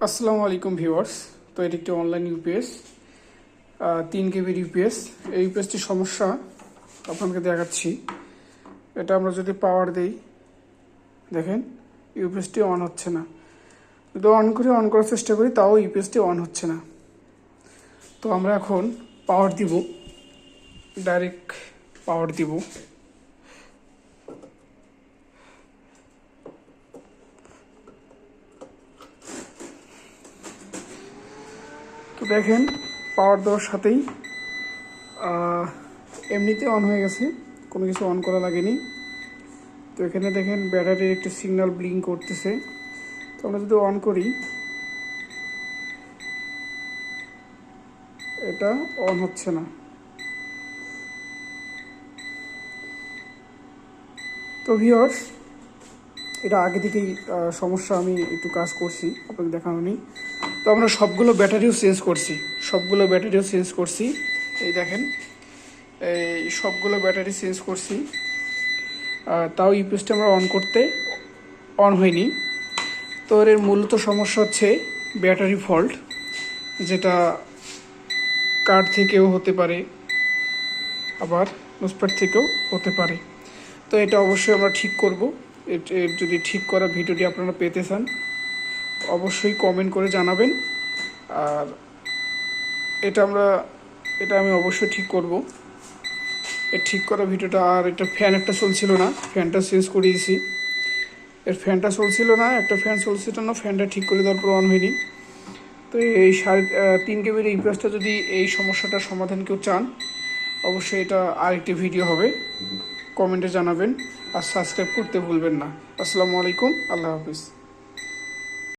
আসসালামু আলাইকুম ভিউয়ার্স। তো এটি একটি অনলাইন ইউপিএস 3 কেবির ইউপিএস। এই ইউপিএসটির সমস্যা আপনাকে দেখাচ্ছি। এটা আমরা যদি পাওয়ার দেই, দেখেন ইউপিএসটি অন হচ্ছে না। যদি অন করার চেষ্টা করি তাও ইউপিএসটি অন হচ্ছে না। তো আমরা এখন পাওয়ার দিব, ডাইরেক্ট পাওয়ার দিব। তো দেখেন পাওয়ার দেওয়ার সাথেই এমনিতে অন হয়ে গেছে, কোনো কিছু অন করা লাগেনি। তো এখানে দেখেন ব্যাটারির একটি সিগন্যাল ব্লিঙ্ক করতেছে। তো আমরা যদি অন করি, এটা অন হচ্ছে না। তো ভিউয়ার্স, এটা আগে থেকেই সমস্যা, আমি একটু কাজ করছি, আপনাকে দেখানো নেই। তো আমরা সবগুলো ব্যাটারিও চেঞ্জ করছি। এই দেখেন, এই সবগুলো ব্যাটারি চেঞ্জ করছি, তাও ইউপিএসটা আমরা অন হয়নি। তো এর মূলত সমস্যা হচ্ছে ব্যাটারি ফল্ট, যেটা কার্ড থেকেও হতে পারে, আবার নোসপ্যাড থেকেও হতে পারে। তো এটা অবশ্যই আমরা ঠিক করব। এর যদি ঠিক করা ভিডিওটি আপনারা পেতে চান, অবশ্যই কমেন্ট করে জানাবেন। আর এটা আমি অবশ্যই ঠিক করব। এর ঠিক করা ভিডিওটা। আর এটা ফ্যান একটা চলছিল না, ফ্যানটা চেঞ্জ করে দিয়েছি। এর ফ্যানটা চলছিল না, একটা ফ্যান চলছিল না, ফ্যানটা ঠিক করে দেওয়ার পর অন হয়নি। তো এই 3.5 কেবির ইউপিএসটা যদি এই সমস্যাটার সমাধান কেউ চান, অবশ্যই এটা আরেকটি ভিডিও হবে, কমেন্টে জানাবেন। আর সাবস্ক্রাইব করতে ভুলবেন না। আসসালামু আলাইকুম, আল্লাহ হাফিজ।